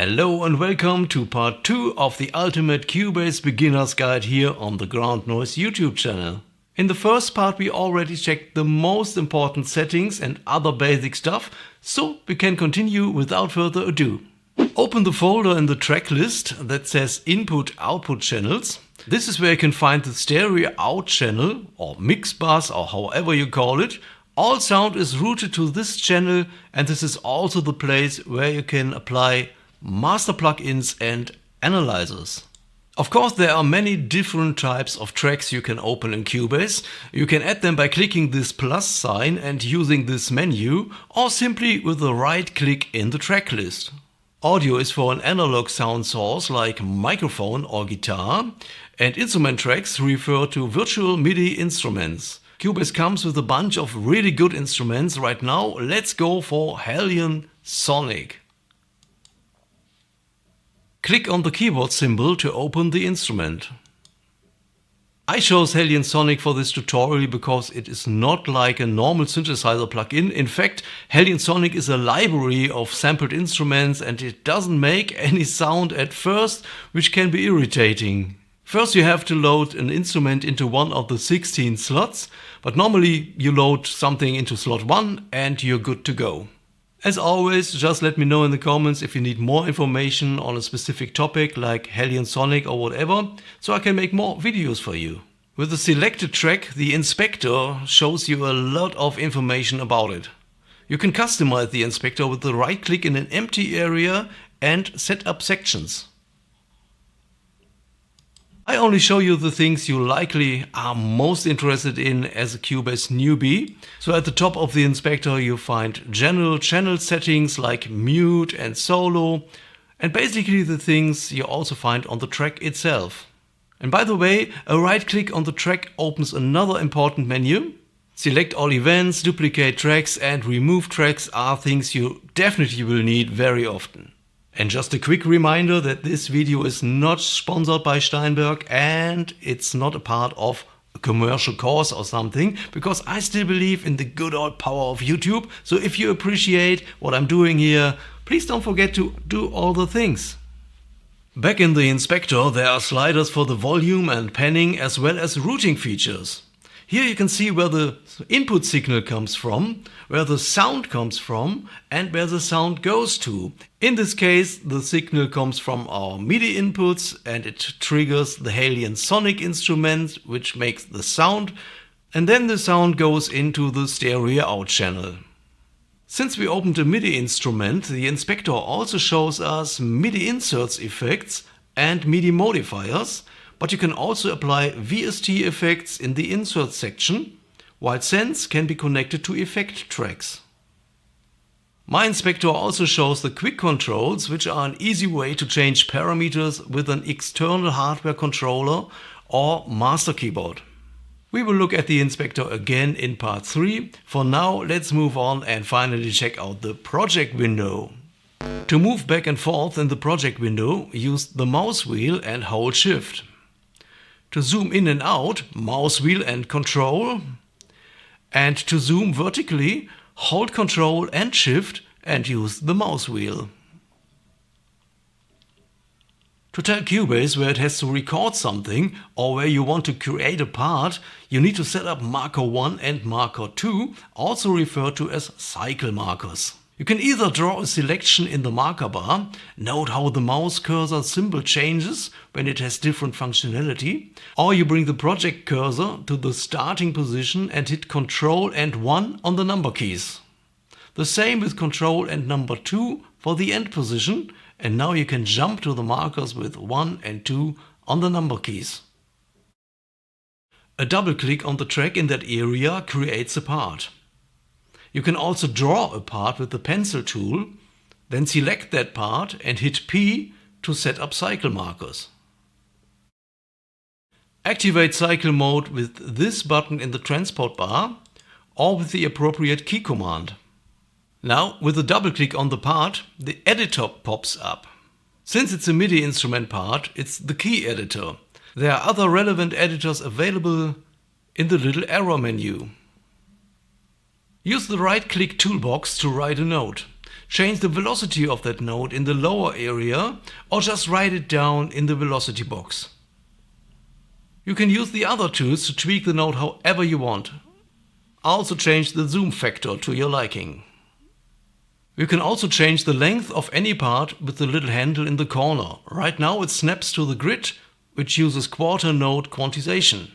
Hello and welcome to part 2 of the Ultimate Cubase Beginner's Guide here on the Ground Noise YouTube channel. In the first part we already checked the most important settings and other basic stuff, so we can continue without further ado. Open the folder in the track list that says Input-Output Channels. This is where you can find the stereo out channel or mix bus or however you call it. All sound is routed to this channel, and this is also the place where you can apply master plugins and analyzers. Of course, there are many different types of tracks you can open in Cubase. You can add them by clicking this plus sign and using this menu, or simply with a right click in the track list. Audio is for an analog sound source like microphone or guitar, and instrument tracks refer to virtual MIDI instruments. Cubase comes with a bunch of really good instruments. Right now, let's go for HalionSonic. Click on the keyboard symbol to open the instrument. I chose HalionSonic for this tutorial because it is not like a normal synthesizer plugin. In fact, HalionSonic is a library of sampled instruments and it doesn't make any sound at first, which can be irritating. First you have to load an instrument into one of the 16 slots, but normally you load something into slot 1 and you're good to go. As always, just let me know in the comments if you need more information on a specific topic like HalionSonic or whatever, so I can make more videos for you. With the selected track, the inspector shows you a lot of information about it. You can customize the inspector with the right click in an empty area and set up sections. I only show you the things you likely are most interested in as a Cubase newbie. So at the top of the inspector you find general channel settings like mute and solo, and basically the things you also find on the track itself. And by the way, a right click on the track opens another important menu. Select all events, duplicate tracks and remove tracks are things you definitely will need very often. And just a quick reminder that this video is not sponsored by Steinberg and it's not a part of a commercial course or something, because I still believe in the good old power of YouTube. So if you appreciate what I'm doing here, please don't forget to do all the things. Back in the inspector there are sliders for the volume and panning as well as routing features. Here you can see where the input signal comes from, where the sound comes from and where the sound goes to. In this case the signal comes from our MIDI inputs and it triggers the HalionSonic instrument which makes the sound, and then the sound goes into the stereo out channel. Since we opened a MIDI instrument, the inspector also shows us MIDI inserts effects and MIDI modifiers. But you can also apply VST effects in the insert section, while sends can be connected to effect tracks. My inspector also shows the quick controls, which are an easy way to change parameters with an external hardware controller or master keyboard. We will look at the inspector again in part 3. For now, let's move on and finally check out the project window. To move back and forth in the project window, use the mouse wheel and hold Shift. To zoom in and out, mouse wheel and Control. And to zoom vertically, hold Control and Shift and use the mouse wheel. To tell Cubase where it has to record something or where you want to create a part, you need to set up marker 1 and marker 2, also referred to as cycle markers. You can either draw a selection in the marker bar, note how the mouse cursor symbol changes when it has different functionality, or you bring the project cursor to the starting position and hit Ctrl and 1 on the number keys. The same with Ctrl and number 2 for the end position, and now you can jump to the markers with 1 and 2 on the number keys. A double click on the track in that area creates a part. You can also draw a part with the pencil tool, then select that part and hit P to set up cycle markers. Activate cycle mode with this button in the transport bar or with the appropriate key command. Now, with a double click on the part, the editor pops up. Since it's a MIDI instrument part, it's the key editor. There are other relevant editors available in the little arrow menu. Use the right-click toolbox to write a note. Change the velocity of that note in the lower area or just write it down in the velocity box. You can use the other tools to tweak the note however you want. Also change the zoom factor to your liking. You can also change the length of any part with the little handle in the corner. Right now it snaps to the grid, which uses quarter note quantization.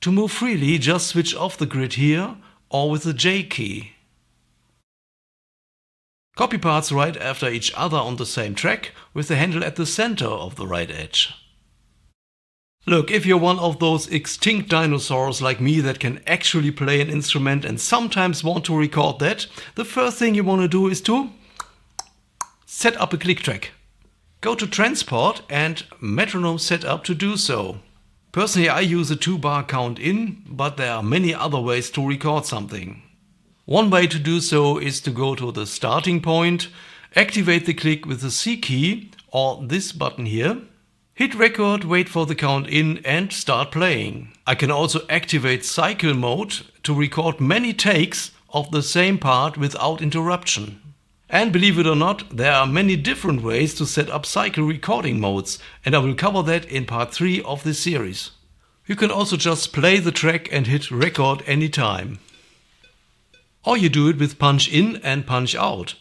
To move freely, just switch off the grid here or with the J key. Copy parts right after each other on the same track with the handle at the center of the right edge. Look, if you're one of those extinct dinosaurs like me that can actually play an instrument and sometimes want to record that, the first thing you want to do is to set up a click track. Go to Transport and Metronome Setup to do so. Personally, I use a 2-bar count in, but there are many other ways to record something. One way to do so is to go to the starting point, activate the click with the C key or this button here. Hit record, wait for the count in and start playing. I can also activate cycle mode to record many takes of the same part without interruption. And believe it or not, there are many different ways to set up cycle recording modes, and I will cover that in part 3 of this series. You can also just play the track and hit record anytime. Or you do it with punch in and punch out.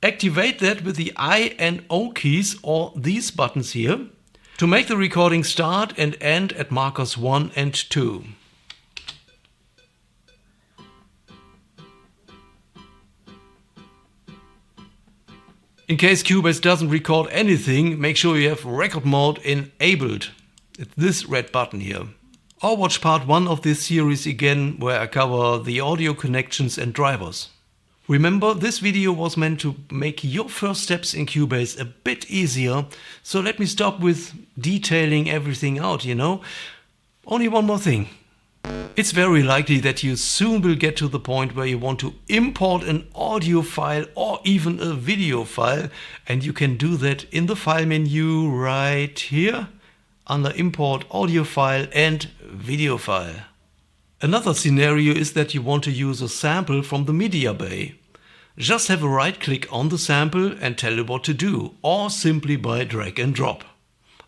Activate that with the I and O keys or these buttons here to make the recording start and end at markers 1 and 2. In case Cubase doesn't record anything, make sure you have record mode enabled. It's this red button here. Or watch part 1 of this series again, where I cover the audio connections and drivers. Remember, this video was meant to make your first steps in Cubase a bit easier, so let me stop with detailing everything out, Only one more thing. It's very likely that you soon will get to the point where you want to import an audio file or even a video file, and you can do that in the file menu right here under Import Audio File and Video File. Another scenario is that you want to use a sample from the media bay. Just have a right click on the sample and tell it what to do, or simply by drag and drop.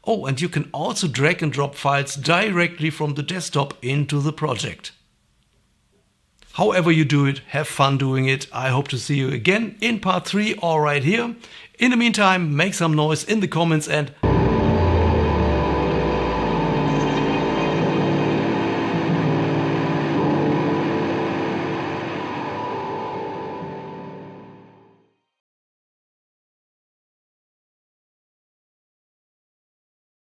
Oh, and you can also drag and drop files directly from the desktop into the project. However you do it, have fun doing it. I hope to see you again in part 3 or right here. In the meantime, make some noise in the comments and